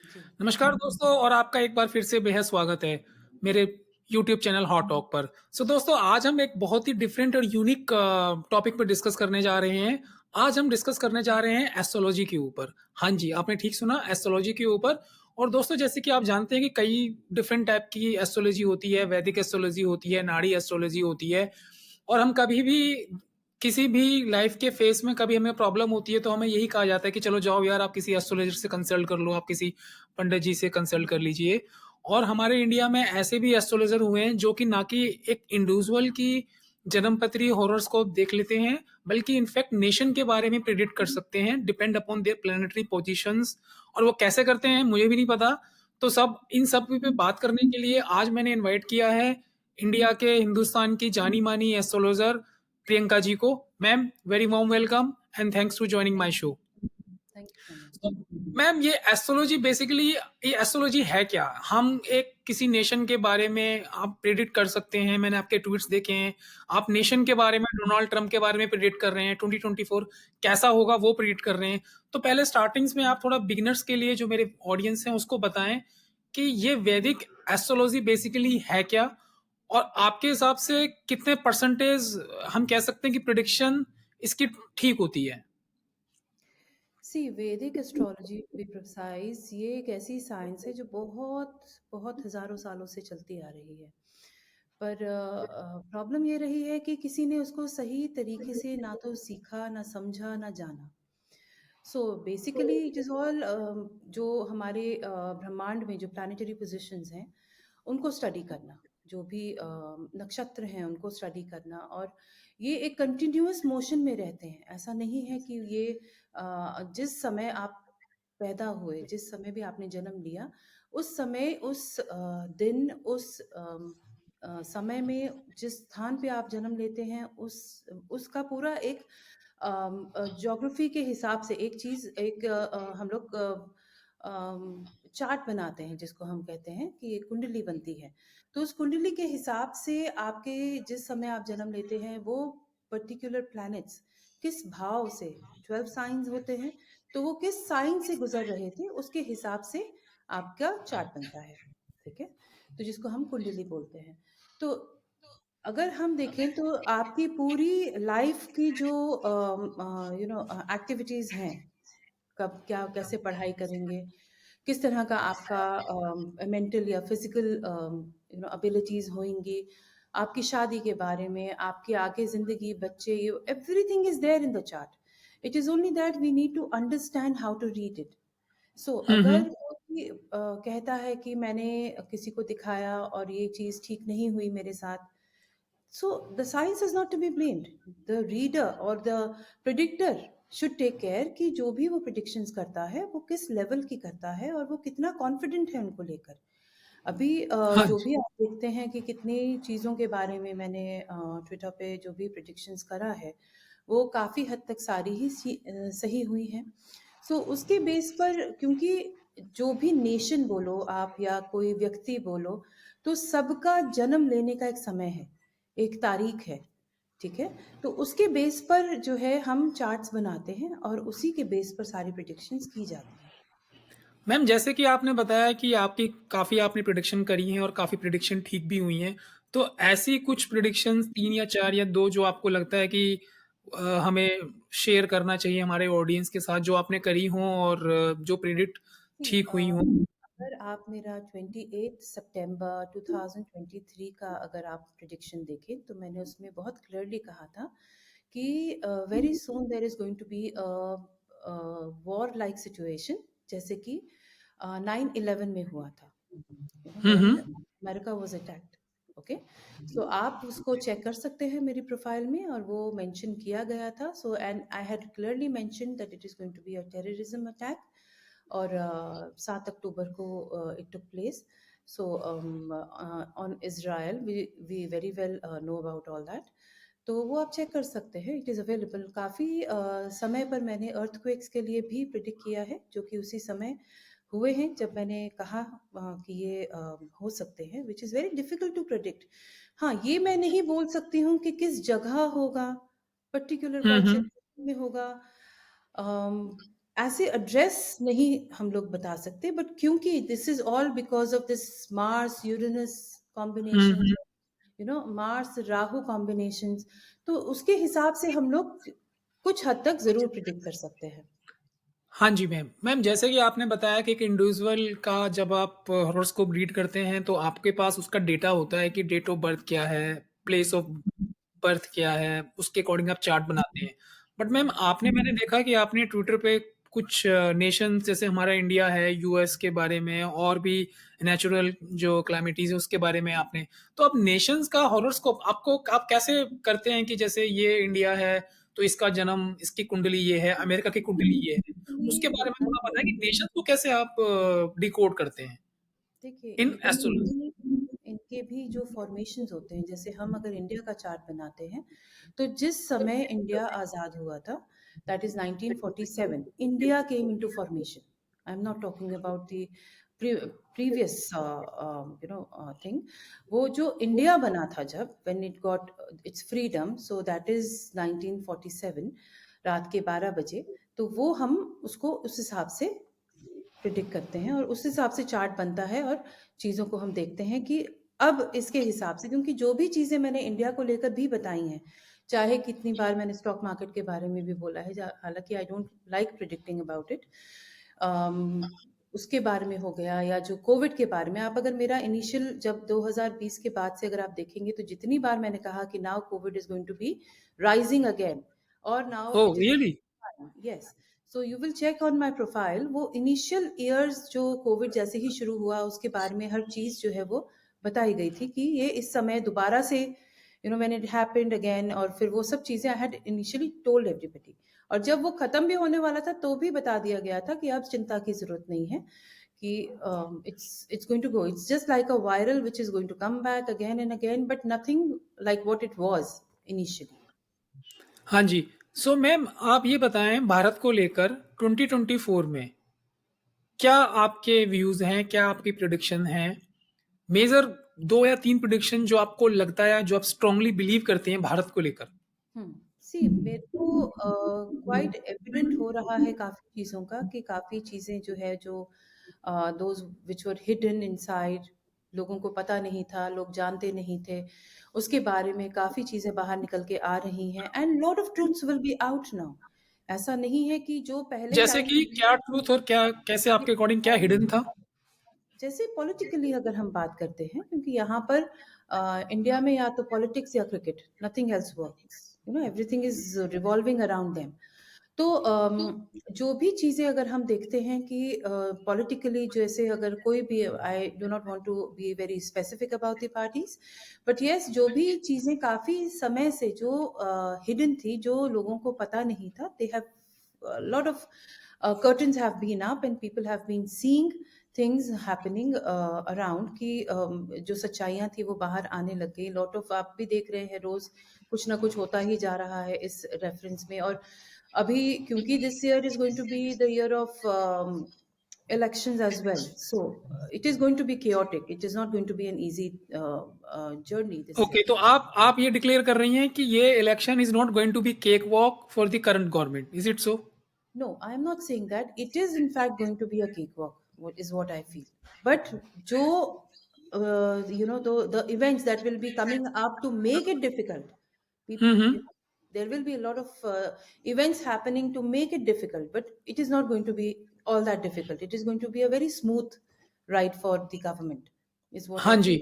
जी। नमस्कार दोस्तों और आपका एक बार फिर से बेहद स्वागत है मेरे यूट्यूब चैनल हॉट टॉक पर। दोस्तों आज हम एक बहुत ही डिफरेंट और यूनिक टॉपिक पर डिस्कस करने जा रहे हैं। आज हम डिस्कस करने जा रहे हैं एस्ट्रोलॉजी के ऊपर। हाँ जी, आपने ठीक सुना एस्ट्रोलॉजी के ऊपर। और दोस्तों जैसे कि आप जानते हैं कि कई डिफरेंट टाइप की एस्ट्रोलॉजी होती है, वैदिक एस्ट्रोलॉजी होती है, नाड़ी एस्ट्रोलॉजी होती है। और हम कभी भी किसी भी लाइफ के फेस में कभी हमें प्रॉब्लम होती है तो हमें यही कहा जाता है कि चलो जाओ यार आप किसी एस्ट्रोलॉजर से कंसल्ट कर लो, आप किसी पंडित जी से कंसल्ट कर लीजिए। और हमारे इंडिया में ऐसे भी एस्ट्रोलॉजर हुए हैं जो कि ना कि एक इंडिविजुअल की जन्मपत्री हॉरोस्कोप देख लेते हैं, बल्कि इनफैक्ट नेशन के बारे में प्रेडिक्ट कर सकते हैं depend upon their planetary positions. और वो कैसे करते हैं मुझे भी नहीं पता। तो सब इन सब पे बात करने के लिए आज मैंने इनवाइट किया है इंडिया के हिंदुस्तान की जानी मानी एस्ट्रोलॉजर प्रियंका जी को। Ma'am very warm welcome and thanks for joining my thank show. Thank you so much. तो मैम ये एस्ट्रोलॉजी बेसिकली ये एस्ट्रोलॉजी है क्या? हम एक किसी नेशन के बारे में आप प्रेडिक्ट कर सकते हैं, मैंने आपके ट्वीट्स देखे हैं। आप नेशन के बारे में डोनाल्ड ट्रम्प के बारे में प्रेडिक्ट कर रहे हैं, 2024 कैसा होगा वो प्रेडिक्ट कर रहे हैं। तो पहले स्टार्टिंग्स में आप थोड़ा बिगिनर्स के लिए जो मेरे ऑडियंस हैं उसको बताएं कि ये वैदिक एस्ट्रोलॉजी बेसिकली है क्या? और आपके हिसाब से कितने परसेंटेज हम कह सकते हैं कि प्रिडिक्शन इसकी ठीक होती है? सी वैदिक एस्ट्रोलॉजी टू बी प्रिसाइज ये एक ऐसी साइंस है जो बहुत बहुत हजारों सालों से चलती आ रही है। पर प्रॉब्लम ये रही है कि किसी ने उसको सही तरीके से ना तो सीखा, ना समझा, ना जाना। So basically it is all जो हमारे ब्रह्मांड में जो प्लानिटरी पोजीशंस हैं उनको स्टडी करना, जो भी नक्षत्र हैं उनको स्टडी करना। और ये एक कंटिन्यूअस मोशन में रहते हैं। ऐसा नहीं है कि ये जिस समय आप पैदा हुए, जिस समय भी आपने जन्म लिया, उस समय उस दिन उस समय में जिस स्थान पे आप जन्म लेते हैं उस उसका पूरा एक ज्योग्राफी के हिसाब से एक चीज एक हम लोग चार्ट बनाते हैं जिसको हम कहते हैं कि एक कुंडली बनती है। तो उस कुंडली के हिसाब से आपके जिस समय आप जन्म लेते हैं वो पर्टिकुलर प्लैनेट्स किस भाव से, 12 साइंस होते हैं, तो वो किस साइन से गुजर रहे थे उसके हिसाब से आपका चार्ट बनता है। ठीक है, तो जिसको हम कुंडली बोलते हैं। तो अगर हम देखें तो आपकी पूरी लाइफ की जो एक्टिविटीज हैं, कब क्या कैसे पढ़ाई करेंगे, किस तरह का आपका मेंटल या फिजिकल एबिलिटीज होंगी, आपकी शादी के बारे में, आपकी आगे जिंदगी, बच्चे, everything is there in the chart. It is only that we need to understand how to read it. So hmm, hmm. अगर कोई कहता है कि मैंने किसी को दिखाया और ये चीज ठीक नहीं हुई मेरे साथ, so the science is not to be blamed. The reader or the predictor should take care कि जो भी वो predictions करता है वो किस लेवल की करता है और वो कितना कॉन्फिडेंट है उनको लेकर। अभी हाँ जो जी। भी आप देखते हैं कि कितनी चीज़ों के बारे में मैंने ट्विटर पे जो भी predictions करा है वो काफ़ी हद तक सारी ही सही हुई हैं। सो उसके बेस पर, क्योंकि जो भी नेशन बोलो आप या कोई व्यक्ति बोलो, तो सबका जन्म लेने का एक समय है, एक तारीख है। ठीक है, तो उसके बेस पर जो है हम चार्ट्स बनाते हैं और उसी के बेस पर सारी प्रिडिक्शंस की जाती हैं। मैम जैसे कि आपने बताया कि आपकी काफ़ी आपने प्रेडिक्शन करी हैं और काफ़ी प्रेडिक्शन ठीक भी हुई हैं। तो ऐसी कुछ प्रेडिक्शंस 3 या 4 या 2 जो आपको लगता है कि हमें शेयर करना चाहिए हमारे ऑडियंस के साथ जो आपने करी हों और जो प्रेडिक्ट See, ठीक हुई हों? अगर आप मेरा 28 सितंबर 2023 का अगर आप प्रिडिक्शन देखें तो मैंने उसमें बहुत क्लियरली कहा था कि very soon there is going to be war like situation, जैसे कि 9/11 में हुआ था, hmm, when hmm. America was attacked. Okay, so आप उसको चेक कर सकते हैं मेरी प्रोफाइल में, और वो मेंशन किया गया था। So and I had clearly mention that it is going to be a terrorism attack. और 7 अक्टूबर को it took place. So on Israel we very well know about all that. तो वो आप चेक कर सकते हैं, इट इज़ अवेलेबल। काफ़ी समय पर मैंने अर्थक्वेक्स के लिए भी प्रिडिक्ट किया है जो कि उसी समय हुए हैं जब मैंने कहा कि ये हो सकते हैं, which is very difficult to predict. हाँ, ये मैं नहीं बोल सकती हूँ कि किस जगह होगा, पर्टिकुलर हुँ, कौन से हुँ। देश में होगा। ऐसे एड्रेस नहीं हम लोग बता सकते, बट क्योंकि this is all because of this Mars Uranus combination, hmm. Mars Rahu combinations, तो उसके हिसाब से हम लोग कुछ हद तक जरूर प्रिडिक्ट कर सकते हैं। हाँ जी मैम। मैम जैसे कि आपने बताया कि एक इंडिविजुअल का जब आप हॉरोस्कोप रीड करते हैं तो आपके पास उसका डेटा होता है कि डेट ऑफ बर्थ क्या है, प्लेस ऑफ बर्थ क्या है, उसके अकॉर्डिंग आप चार्ट बनाते हैं। बट मैम मैंने देखा कि आपने ट्विटर पे कुछ नेशंस जैसे हमारा इंडिया है, यूएस के बारे में और भी नेचुरल जो क्लाइमेटीज़ है उसके बारे में आपने, तो अब नेशंस का हॉरोस्कोप आप कैसे करते हैं कि जैसे ये इंडिया है, तो इसका जन्म, इसकी कुंडली ये है, अमेरिका की कुंडली ये है। उसके ये बारे में थोड़ा बताएँ कि बताइए। नेशंस को कैसे आप डिकोड करते हैं देखिए, इन एस्ट्रोलॉजी? इनके भी जो फॉर्मेशंस होते हैं, जैसे हम अगर इंडिया का चार्ट बनाते हैं, तो जिस समय इंडिया आज़ाद हुआ था, that is 1947, India came into formation. I am not talking about the previous thing. वो जो इंडिया बना था जब when it got its freedom, so that is 1947, रात के 12 बजे। तो वो हम उसको उस हिसाब से प्रिडिक्ट करते हैं और उस हिसाब से चार्ट बनता है, और चीज़ों को हम देखते हैं कि अब इसके हिसाब से, क्योंकि जो भी चीज़ें मैंने इंडिया को लेकर भी बताई हैं, चाहे कितनी बार मैंने स्टॉक मार्केट के बारे में भी बोला है, हालांकि I don't like predicting about it, उसके बारे में हो गया, या जो कोविड के बारे में, आप अगर मेरा इनिशियल जब 2020 के बाद से अगर आप देखेंगे, तो जितनी बार मैंने कहा कि now COVID is going to be rising again, और now oh it is, really? Yes, so you will check on my profile, वो इनिशियल ईयर्स जो कोविड जैसे ही शुरू हुआ उसके बारे में हर चीज जो है वो बताई गई थी कि ये इस समय दोबारा से, व्हेन इट हैपेंड अगेन, और फिर वो सब चीजें I had initially told everybody. और जब वो खत्म भी होने वाला था तो भी बता दिया गया था कि अब चिंता की जरूरत नहीं है, कि it's going to go, it's just like a viral which is going to come back again and again, but nothing like what it was initially. हाँ जी। सो मैम आप ये बताएँ भारत को लेकर 2024 में क्या आपके व्यूज़ हैं? क्या आपकी प्रेडिक्शन हैं? मेजर 2 या 3 प्रेडिक्शन जो आपको लगता है, जो आप स्ट्रांगली बिलीव करते हैं भारत को लेकर? सी मेरे को क्वाइट एविडेंट हो रहा है काफी चीजों का, कि काफी चीजें जो है, जो those which were hidden inside, लोगों को पता नहीं था, लोग जानते नहीं थे, उसके बारे में काफी चीजें बाहर निकल के आ रही हैं, and lot of truths will be out now. ऐसा नहीं है कि जो पहले जैसे टाइम, कि क्या ट्रुथ और क्या कैसे आपके अकॉर्डिंग क्या हिडन था? जैसे पॉलिटिकली अगर हम बात करते हैं, क्योंकि यहाँ पर इंडिया में या तो पॉलिटिक्स या cricket, nothing else works, everything is revolving around them. तो जो भी चीजें अगर हम देखते हैं कि पॉलिटिकली, जैसे अगर कोई भी, I do not want to be very specific about the parties, but yes, जो भी चीजें काफी समय से जो हिडन थी, जो लोगों को पता नहीं था, they have lot of curtains have been up and people have been seeing things happening around, कि जो सच्चाइयाँ थी वो बाहर आने लग गई। लॉट ऑफ, आप भी देख रहे हैं, रोज कुछ ना कुछ होता ही जा रहा है इस रेफरेंस में। और अभी क्योंकि this year is going to be the year of elections as well, so it is going to be chaotic, it is not going to be an easy journey this okay, year. तो आप ये declare कर रही हैं कि ये election is not going to be cakewalk for the current government, is it so? No, I am not saying that. It is in fact going to be a cakewalk, is what I feel. But Joe, the events that will be coming up to make it difficult, hmm, people, hmm. there will be a lot of events happening to make it difficult, but it is not going to be all that difficult. It is going to be a very smooth ride for the government, is what हाँ I feel. जी।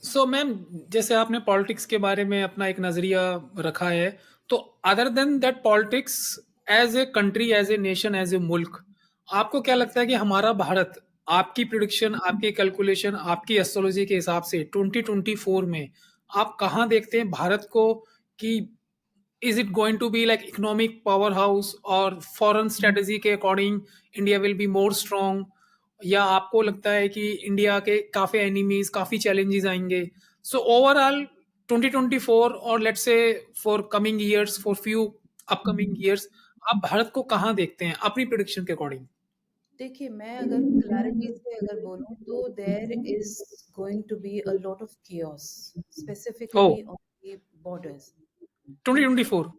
So ma'am जैसे आपने politics के बारे में अपना एक नज़रिया रखा है, तो other than that politics as a country, as a nation, as a मुल्क, आपको क्या लगता है कि हमारा भारत, आपकी प्रेडिक्शन, आपकी कैलकुलेशन, आपकी एस्ट्रोलॉजी के हिसाब से 2024 में आप कहाँ देखते हैं भारत को कि is it going to be like economic powerhouse और फॉरेन स्ट्रैटेजी के according India will be more strong, या आपको लगता है कि इंडिया के काफ़ी एनिमीज़, काफ़ी चैलेंजेस आएँगे? सो ओवरऑल 2024 और let's say for coming years, for few upcoming years, आप भारत को कहाँ देखते हैं अपनी प्रेडिक्शन के अकॉर्डिंग? देखिए, मैं अगर क्लैरिटी से अगर बोलूं, तो there is going to be a lot of chaos, oh! Specifically on the borders, क्योंकि 2024?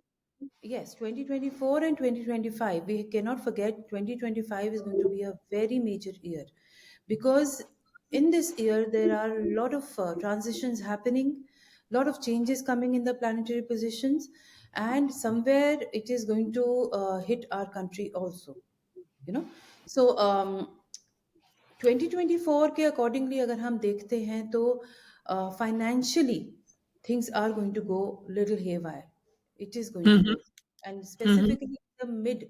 Yes, 2024 and 2025. We cannot forget 2025 is going to be a very major year because in this year there are a lot of transitions happening, lot of changes coming in the planetary positions, and somewhere it is going to hit our country also. You know, so 2024 के accordingly अगर हम देखते हैं तो financially things are going to go little haywire. It is going to hmm go, and hmm specifically in the mid,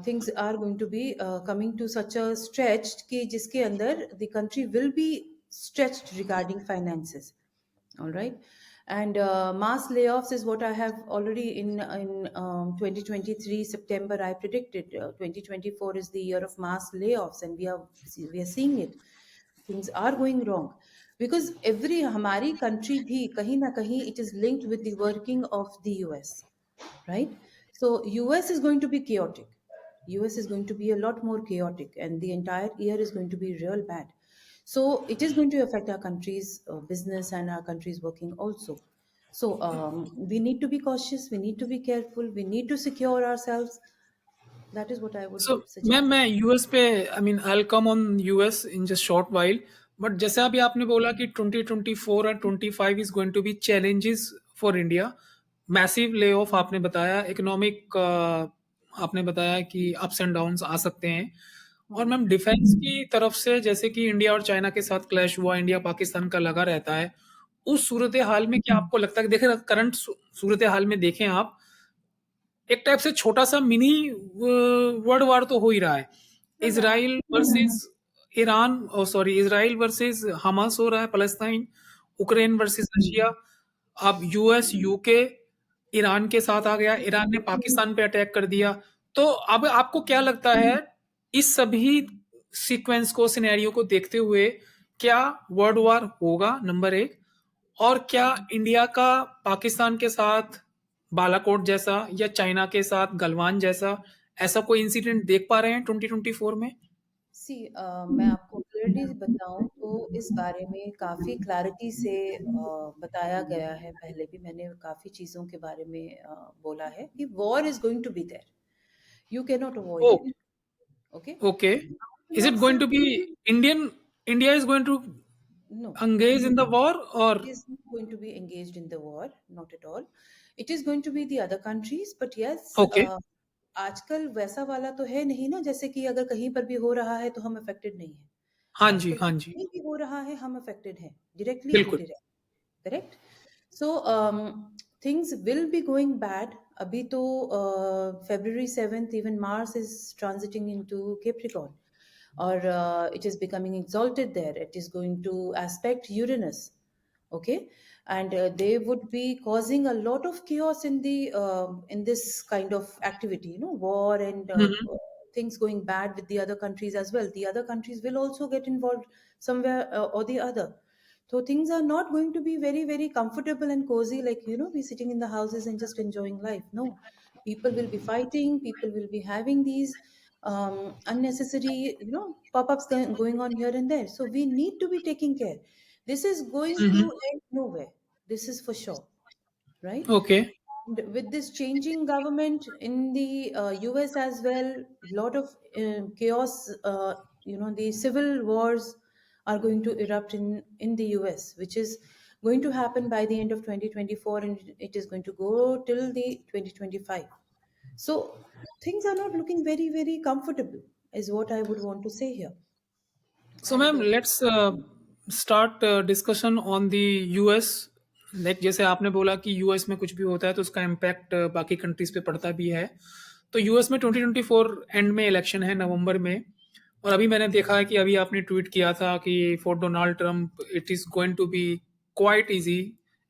things are going to be coming to such a stretch कि जिसके अंदर the country will be stretched regarding finances. All right. And mass layoffs is what I have already in 2023 September I predicted. 2024 is the year of mass layoffs, and we are seeing it. Things are going wrong because every हमारी country भी कहीं ना कहीं it is linked with the working of the US, right? So US is going to be chaotic. US is going to be a lot more chaotic, and the entire year is going to be real bad. So it is going to affect our country's business and our country's working also. So we need to be cautious, we need to be careful, we need to secure ourselves. That is what I would so suggest. मैं US पे I mean I will come on US in just short while but जैसे अभी आपने बोला कि 2024 और 25 is going to be challenges for India massive layoff आपने बताया इकोनॉमिक आपने बताया कि अप्स एंड डाउन्स आ सकते हैं और Hmm. मैम डिफेंस की तरफ से जैसे कि इंडिया और चाइना के साथ क्लैश हुआ इंडिया पाकिस्तान का लगा रहता है उस सूरत हाल में क्या आपको लगता है कि देखें करंट सूरत हाल में देखें आप एक टाइप से छोटा-सा मिनी वर्ल्ड वार तो हो ही रहा है। Israel versus Iran sorry Israel versus Hamas हो रहा है पैलेस्टाइन, यूक्रेन वर्सेस रशिया, अब यूएस, यूके ईरान के साथ आ गया, ईरान ने पाकिस्तान पे अटैक कर दिया। तो अब आपको क्या लगता है इस सभी सीक्वेंस को सिनेरियो को देखते हुए क्या वर्ल्ड वार होगा नंबर 1 और क्या इंडिया का पाकिस्तान के साथ बालाकोट जैसा या चाइना के साथ गलवान जैसा ऐसा कोई इंसिडेंट देख पा रहे हैं 2024 में? सी मैं आपको क्लियरली बताऊं तो इस बारे में काफ़ी क्लैरिटी से बताया गया है। पहले भी मैंने काफ़ी चीज़ों के बारे में बोला है कि war is going to be there, you can not avoid oh! It. Okay, okay. Will is it not going say to be India is going to no, engage in the war और is not going to be engaged in the war, not at all. It is going to be the other countries, but yes, okay. आजकल वैसा वाला तो है नहीं ना, जैसे कि अगर कहीं पर भी हो रहा है तो हम अफेक्टेड नहीं है। हाँ जी, आजकल हाँ जी। कहीं भी हो रहा है हम अफेक्टेड हैं, डायरेक्टली बिल्कुल। Indirect, correct? So things will be going bad. अभी तो February 7th even Mars is transiting into Capricorn, or it is becoming exalted there. It is going to aspect Uranus. Okay, and they would be causing a lot of chaos in this kind of activity, you know, war and hmm, hmm. things going bad with the other countries as well. The other countries will also get involved somewhere or the other. So things are not going to be very, very comfortable and cozy, like, you know, we sitting in the houses and just enjoying life. No, people will be fighting, people will be having these unnecessary, you know, pop-ups going on here and there. So we need to be taking care. This is hmm, going hmm. to end nowhere. This is for sure, right? Okay. And with this changing government in the US as well, lot of chaos. You know, the civil wars are going to erupt in the US, which is going to happen by the end of 2024, and it is going to go till the 2025. So things are not looking very, very comfortable, is what I would want to say here. So And ma'am let's start discussion on the US like जैसे आपने बोला कि US में कुछ भी होता है तो उसका इम्पैक्ट बाकी कंट्रीज पे पड़ता भी है तो यूएस में 2024 एंड में इलेक्शन है नवंबर में और अभी मैंने देखा है कि अभी आपने ट्वीट किया था कि for Donald Trump it is going to be quite easy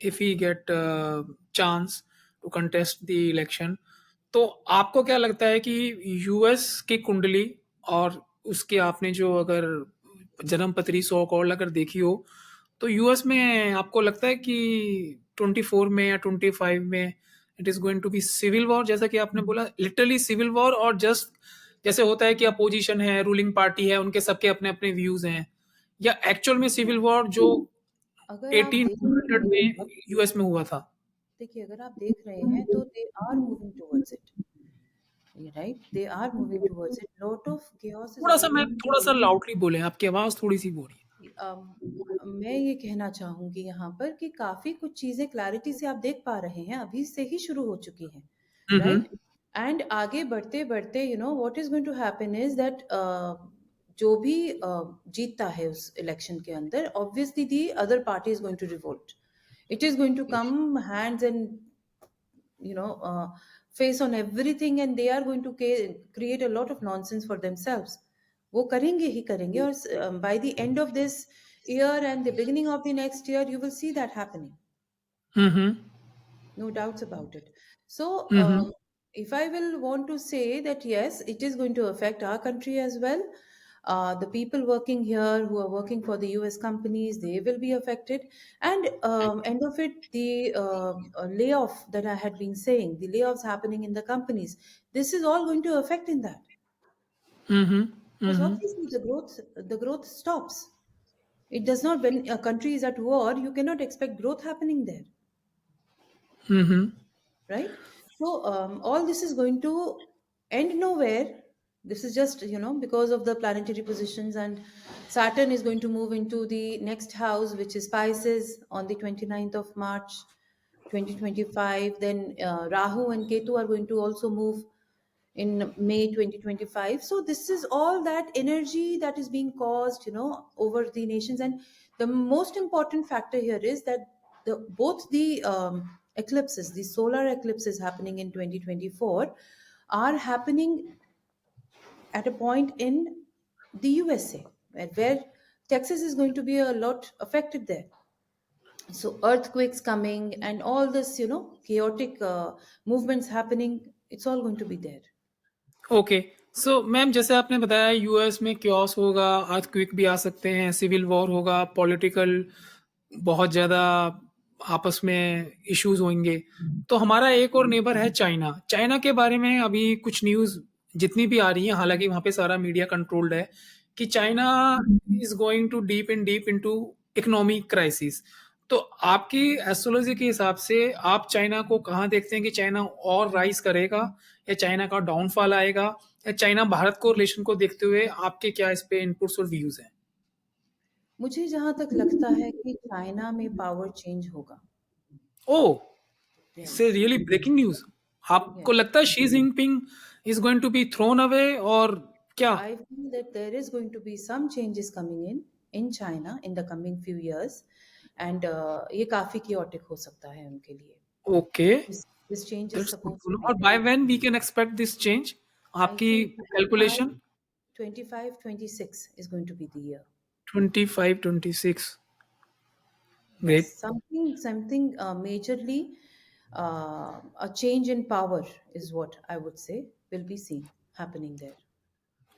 if he get chance to contest the election तो आपको क्या लगता है कि यूएस की कुंडली और उसके आपने जो अगर जन्म पत्री सो कॉल्ड अगर देखी हो तो यूएस में आपको लगता है कि 24 में या 25 में it is going to be civil war जैसा कि आपने बोला लिटरली सिविल वॉर और जस्ट जैसे होता है कि अपोजिशन है रूलिंग पार्टी है उनके सबके अपने अपने व्यूज हैं या एक्चुअल में सिविल वॉर जो अगर आप देखें 1800 में यूएस में हुआ था देखिए, अगर आप देख रहे हैं तो they are moving towards it, right? They are moving towards it. Lot of chaos is थोड़ा-सा मैम already थोड़ा-सा लाउडली बोलें, आपकी आवाज़ थोड़ी-सी वो हो रही है। मैं ये कहना चाहूँगी यहाँ पर कि काफ़ी कुछ चीज़ें क्लैरिटी से आप देख पा रहे हैं, अभी से ही शुरू हो चुकी हैं, हुँ, हुँ। राइट? एंड आगे बढ़ते-बढ़ते what is going to happen is that जो भी जीतता है उस इलेक्शन के अंदर, obviously the other party is going to revolt. It is going to come hands and you know uh, face on everything, and they are going to create a lot of nonsense for themselves. वो करेंगे ही करेंगे, और by the end of this year and the beginning of the next year you will see that happening. Hmm, hmm. No doubts about it. So, hmm, hmm. if I will want to say that yes, it is going to affect our country as well. The people working here who are working for the US companies, they will be affected. And end of it, the layoff that I had been saying, the layoffs happening in the companies, this is all going to affect in that. Hmm, hmm. Hmm, Because hmm. obviously the growth stops. It does not, when a country is at war, you cannot expect growth happening there. Hmm, hmm. Right? So all this is going to end nowhere. This is just, because of the planetary positions, and Saturn is going to move into the next house, which is Pisces, on the 29th of March 2025. Then Rahu and Ketu are going to also move in May 2025. So this is all that energy that is being caused, over the nations. And the most important factor here is that both the eclipses, the solar eclipses happening in 2024, are happening at a point in the USA, where Texas is going to be a lot affected there. So earthquakes coming and all this, chaotic movements happening, it's all going to be there. Okay. So ma'am जैसे आपने बताया US में chaos होगा, earthquake भी आ सकते हैं, civil war होगा, political बहुत ज़्यादा आपस में इश्यूज़ होंगे। तो हमारा एक और नेबर है चाइना। चाइना के बारे में अभी कुछ न्यूज़ जितनी भी आ रही हैं, हालाँकि वहाँ पे सारा मीडिया कंट्रोल्ड है, कि China is going to deep into economic crisis. तो आपकी एस्ट्रोलॉजी के हिसाब से आप चाइना को कहाँ देखते हैं कि चाइना और राइज़ करेगा या चाइना का डाउनफॉल आएगा या चाइना भारत को रिलेशन को देखते हुए आपके क्या इस पे इनपुट्स और व्यूज़ हैं? मुझे जहाँ तक लगता है कि चाइना में पावर चेंज होगा। ओह! यस, इससे रियली ब्रेकिंग न्यूज़। आपको यस। लगता है Xi Jinping is going to be thrown away और क्या? I feel that there is going to be some changes coming in China in the coming few years, and ये काफ़ी chaotic हो सकता है उनके लिए। ओके, This change is that's good supposed to to no be और there. By when we can expect this change? I आपकी think calculation? 25-26 is going to be the year. 25-26 Yes, great. something majorly, a change in power is what I would say will be seen happening there.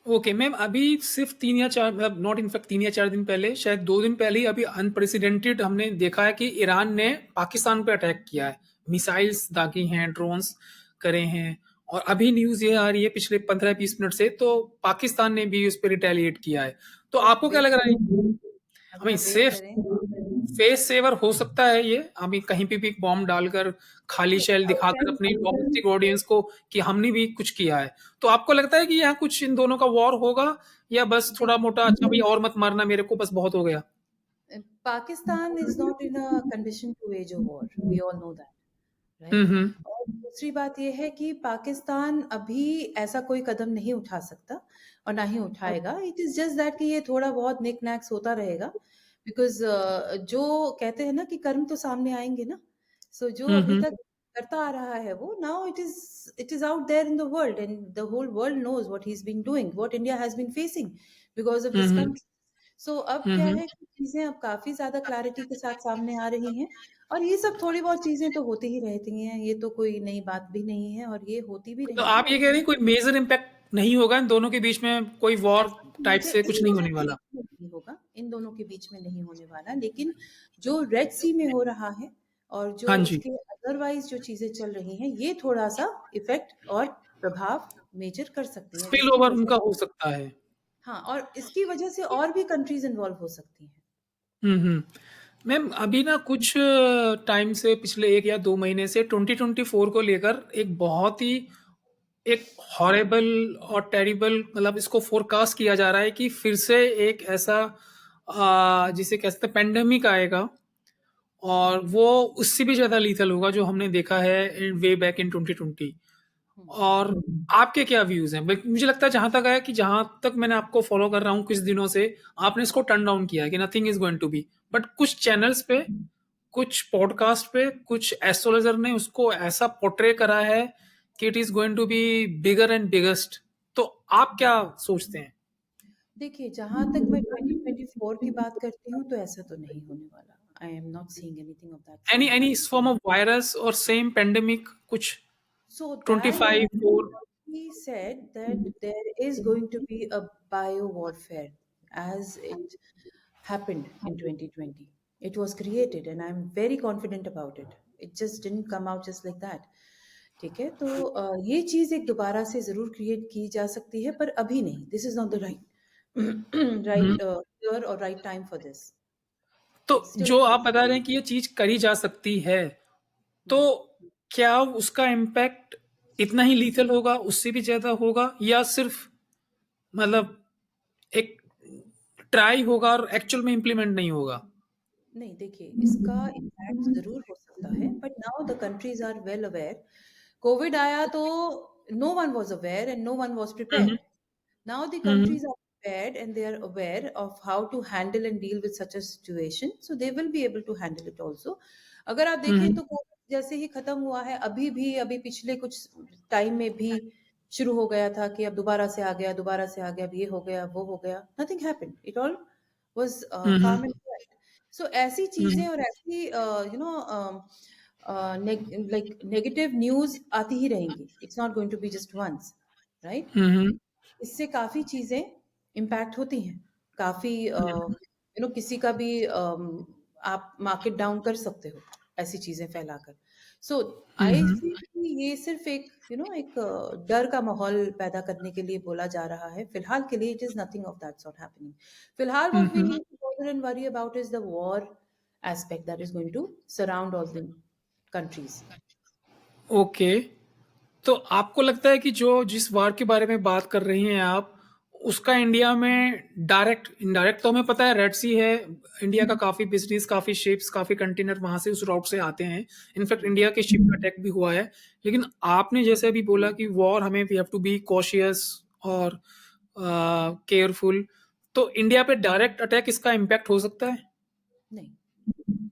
Okay ma'am, अभी सिर्फ़ 3 या 4 मतलब not in fact 3 या 4 दिन पहले, शायद 2 दिन पहले ही अभी अनप्रेसिडेंटेड हमने देखा है कि ईरान ने पाकिस्तान पे अटैक किया है। मिसाइल्स दागी हैं, ड्रोन्स करे हैं और अभी न्यूज़ ये आ रही है पिछले 15-20 मिनट से तो पाकिस्तान ने भी उस पे रिटेलिएट किया है। तो अगर आप आपको क्या वेट लग रहा करें, है? अगर हमें आप वेट सेफ करें, फेस सेवर हो सकता है ये? हमें कहीं पे भी बॉम्ब डालकर, खाली शेल दिखाकर अपनी डोमेस्टिक ऑडियंस को कि हमने भी कुछ किया है। तो आपको लगता है कि यहाँ कुछ इन दोनों का वॉर होगा या बस थोड़ा-मोटा अच्छा भई और मत मारना मेरे को बस बहुत हो गया? Pakistan is not in a condition to wage a war. We all know that, hmm, right? हुँ। और दूसरी बात ये है कि पाकिस्तान अभी ऐसा कोई कदम नहीं उठा सकता और ना ही उठाएगा। इट इज़ जस्ट दैट कि ये थोड़ा बहुत निक नैक्स होता रहेगा, बिकॉज़ जो कहते हैं ना कि कर्म तो सामने आएँगे ना। सो जो हुँ, अभी हुँ। तक करता आ रहा है वो, now it is out there in the world, and the whole world knows what he is been doing, what India has been facing because of hmm, this hmm. Country. So अब हुँ, क्या हुँ। है कि चीज़ें अब काफ़ी ज़्यादा क्लैरिटी के साथ सामने आ रही हैं, और ये सब थोड़ी बहुत चीज़ें तो होती ही रहती हैं, ये तो कोई नई बात भी नहीं है, और ये होती भी तो रहेंगी आप ये कह रहे हैं कोई मेजर इम्पैक्ट नहीं होगा इन दोनों के बीच में कोई वॉर ऐसा टाइप मेजर से इन कुछ नहीं दोनों होने के वाला? बीच में नहीं होगा, इन दोनों के बीच में नहीं होने वाला, लेकिन जो रेड सी में हो रहा है और जो हाँ जी। उसके अदरवाइज जो चीज़ें चल रही हैं, ये थोड़ा-सा इफ़ेक्ट और प्रभाव मेजर कर सकती हैं, स्पिल जिसकी ओवर वजह उनका से हो सकता है। हाँ, और इसकी वजह से और भी कंट्रीज़ इन्वॉल्व हो सकती हैं। हुँ, हुँ। मैम अभी ना कुछ टाइम से पिछले 1 या 2 महीने से 2024 को लेकर एक बहुत ही एक हॉरिबल और टेरिबल मतलब इसको फ़ोरकास्ट किया जा रहा है कि फिर से एक ऐसा जिसे कह सकते हैं पैंडेमिक आएगा और वो उससे भी ज़्यादा लीथल होगा जो हमने देखा है वे बैक इन 2020। हुँ। और आपके क्या व्यूज़ हैं? मुझे लगता है जहाँ तक है कि जहाँ तक मैंने आपको फ़ॉलो कर रहा हूँ कुछ दिनों से, आपने इसको टर्न डाउन किया है कि nothing is going to be. But कुछ चैनल्स पे, कुछ पॉडकास्ट पे, कुछ एस्ट्रोलॉजर ने उसको ऐसा पोर्ट्रे करा है कि it is going to be bigger and biggest. तो आप क्या सोचते हैं? देखिए, जहाँ तक मैं 2024 की बात करती हूँ, तो ऐसा तो नहीं होने वाला। I am not seeing anything of that any sort. Any form of virus और सेम पैंडेमिक कुछ So that 25 4 he said that there is going to be a bio warfare as it happened in 2020. It was created and I'm very confident about it. It just didn't come out just like that. ठीक है, तो ये चीज़ एक दोबारा से ज़रूर create की जा सकती है, पर अभी नहीं। This is not the right hmm. Right year और राइट टाइम फॉर दिस। तो स्टिल जो आप बता रहे हैं कि ये चीज़ करी जा सकती है, तो क्या उसका इम्पैक्ट इतना ही लीथल होगा, उससे भी ज़्यादा होगा या सिर्फ़ मतलब एक ट्राई होगा और एक्चुअल में इम्प्लीमेंट नहीं होगा? नहीं, देखिए, इसका इम्पैक्ट ज़रूर हो सकता है, but now the countries are well aware. Covid आया तो no one was aware and no one was हुँ, हुँ। प्रिपेयर्ड। Now the हुँ, हुँ। countries are prepared and they are aware of how to handle and deal with such a situation, so they will be able to handle it also. अगर आप हुँ, देखें हुँ। तो Covid जैसे ही खत्म हुआ है, अभी पिछले कुछ टाइम में भी शुरू हो गया था कि अब दोबारा से आ गया, अब ये हो गया, वो हो गया। Nothing happened. It all was hmm, calm and hmm. quiet. So ऐसी हुँ, चीजें हुँ। और ऐसी लाइक नेगेटिव न्यूज आती ही रहेंगी. It's not going to be just once, right? हुँ, हुँ। इससे काफ़ी चीज़ें इम्पैक्ट होती हैं। काफ़ी किसी का भी आप मार्केट डाउन कर सकते हो, ऐसी चीज़ें फैलाकर। सो हुँ, आई हुँ। फील कि ये सिर्फ़ एक एक डर का माहौल पैदा करने के लिए बोला जा रहा है। फिलहाल के लिए it is nothing of that sort happening. फिलहाल hmm, what we hmm. Need to bother and worry about is the war aspect that is going to surround all the countries. Okay. तो आपको लगता है कि जो जिस वार के बारे में बात कर रही हैं आप, उसका इंडिया में डायरेक्ट इनडायरेक्ट तो हमें पता है रेड सी है, इंडिया का काफ़ी बिज़नेस, काफ़ी शिप्स, काफ़ी कंटेनर वहाँ से उस रूट से आते हैं। इनफैक्ट इंडिया के शिप पे अटैक भी हुआ है। लेकिन आपने जैसे अभी बोला कि वॉर हमें we have to be cautious और केयरफुल, तो इंडिया पे डायरेक्ट अटैक इसका इम्पैक्ट हो सकता है? नहीं।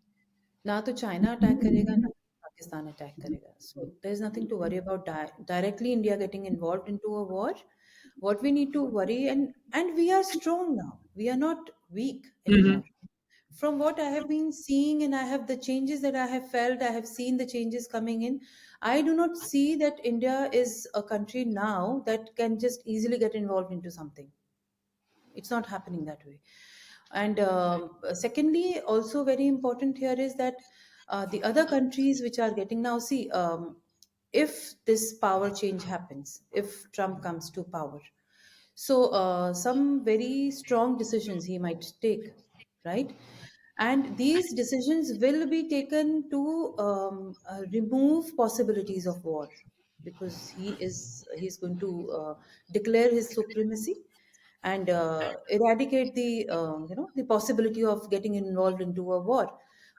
ना तो चाइना अटैक करेगा, ना पाकिस्तान अटैक करेगा. So there is nothing to worry about directly India getting involved into a war. What we need to worry, and we are strong now. We are not weak hmm, hmm. anymore. From what I have been seeing and I have the changes that I have felt, I have seen the changes coming in. I do not see that India is a country now that can just easily get involved into something. It's not happening that way. And secondly, also very important here is that the other countries which are getting now, see, if this power change happens, if Trump comes to power, so some very strong decisions he might take, right? And these decisions will be taken to remove possibilities of war, because he's going to declare his supremacy and eradicate the the possibility of getting involved into a war.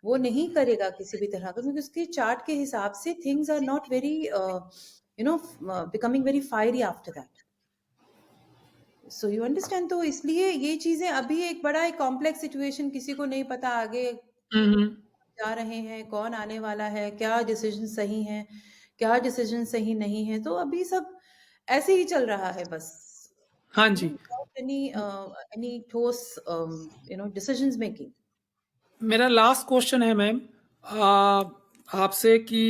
वो नहीं करेगा किसी भी तरह का, क्योंकि उसके chart के हिसाब से things are not very becoming very fiery after that. So you understand, तो इसलिए ये चीजें अभी एक बड़ा एक कॉम्प्लेक्स सिचुएशन, किसी को नहीं पता आगे हुँ, हुँ। जा रहे हैं, कौन आने वाला है, क्या डिसीजन सही है, क्या डिसीजन सही नहीं है, तो अभी सब ऐसे ही चल रहा है बस, हाँ जी। विदाउट एनी ठोस डिसीजंस मेकिंग. मेरा लास्ट क्वेश्चन है मैम आपसे कि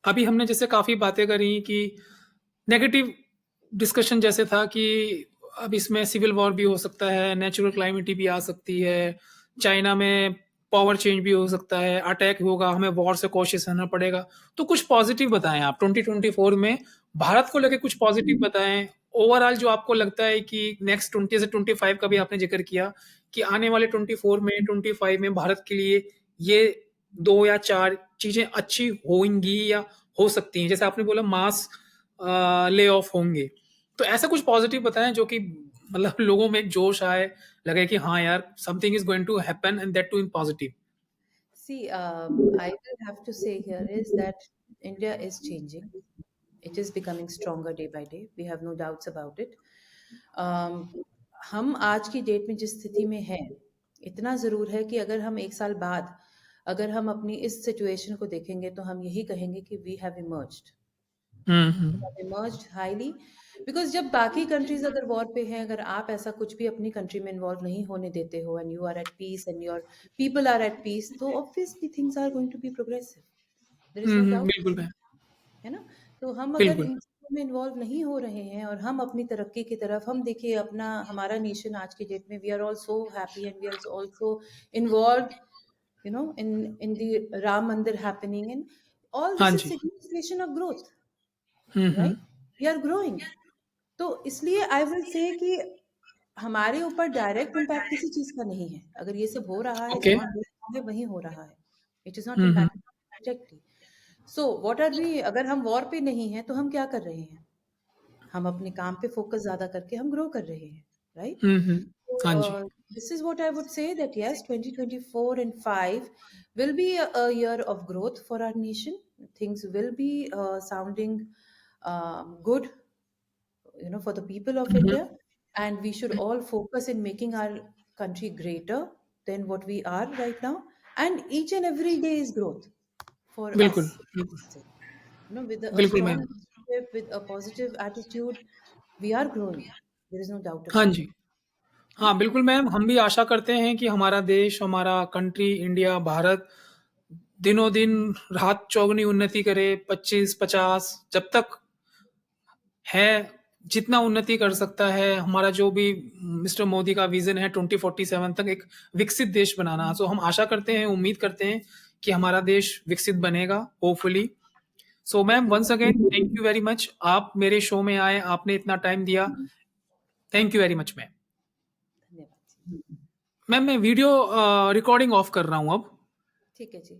अभी हमने जैसे काफ़ी बातें करी कि नेगेटिव डिस्कशन जैसे था कि अब इसमें सिविल वॉर भी हो सकता है, नेचुरल क्लाइमिटी भी आ सकती है, चाइना में पावर चेंज भी हो सकता है, अटैक होगा, हमें वॉर से कॉशियस रहना पड़ेगा। तो कुछ पॉजिटिव बताएँ आप 2024 में भारत को लेके कुछ पॉजिटिव बताएँ। ओवरऑल जो आपको लगता है कि नेक्स्ट 20 से 25 का भी आपने ज़िक्र किया कि आने वाले 24 में, 25 में भारत के लिए ये 2 या 4 चीज़ें अच्छी होंगी या हो सकती हैं? जैसे आपने बोला मास ले ऑफ होंगे। तो ऐसा कुछ पॉज़िटिव बताएँ जो कि मतलब लोगों में एक जोश आए, लगे कि हाँ यार something is going to happen and that too in positive. See, I will have to say here is that India is changing. It is becoming stronger day by day. We have no doubts about it. um, हम आज की date में जिस स्थिति में हैं, इतना ज़रूर है कि अगर हम 1 साल बाद अगर हम अपनी इस सिचुएशन को देखेंगे तो हम यही कहेंगे कि वी हैव इमर्ज्ड हुँ, हुँ। Emerged highly. बिकॉज जब बाकी कंट्रीज अगर वॉर पे हैं, अगर आप ऐसा कुछ भी अपनी कंट्री में इन्वॉल्व नहीं होने देते हो and you are at peace and your people are at peace, तो obviously things are going to be progressive. There is hmm, no hmm, doubt, बिल्कुल मैम, है ना? तो हम अगर बिल्कुल। इन चीज़ों में इन्वॉल्व नहीं हो रहे हैं और हम अपनी तरक्की की तरफ, हम देखिए अपना हमारा नेशन आज की डेट में we are all so happy and we are also involve, you know, in the Ram Mandir happening, and all हाँ this is जी। signifestation of growth, हुँ, right? हुँ। We are growing. तो इसलिए आई विल से कि हमारे ऊपर direct impact किसी चीज का नहीं है। अगर ये सब हो रहा है, ओके। जहां हो रहा है वहीं हो रहा है। इट इज नॉट हुँ, हुँ। Impact directly. So what are we, अगर हम वॉर पे नहीं हैं तो हम क्या कर रहे हैं? हम अपने काम पे फोकस ज्यादा करके हम ग्रो कर रहे हैं, राइट? हुँ, हुँ। हाँ जी। So this is what I would say, that yes, 2024 and 5 will be a year of growth for our nation. Things will be sounding good, you know, for the people of hmm, India, hmm. and we should all focus in making our country greater than what we are right now. And each and every day is growth for बिल्कुल, us. बिल्कुल। You know, with a बिल्कुल strong ma'am. leadership, with a positive attitude, we are growing. There is no doubt हाँ about ji. it. हाँ, बिल्कुल ma'am, हम भी आशा करते हैं कि हमारा देश, हमारा कंट्री इंडिया, भारत दिनों-दिन रात चौगुनी उन्नति करे, 25-50 जब तक है, जितना उन्नति कर सकता है, हमारा जो भी मिस्टर मोदी का विज़न है 2047 तक एक विकसित देश बनाना। सो हम आशा करते हैं, उम्मीद करते हैं कि हमारा देश विकसित बनेगा hopefully. So ma'am once again thank you very much. आप मेरे शो में आए, आपने इतना टाइम दिया। Thank you very much ma'am. धन्यवाद। मैम मैं वीडियो रिकॉर्डिंग ऑफ कर रहा हूँ अब। ठीक है जी।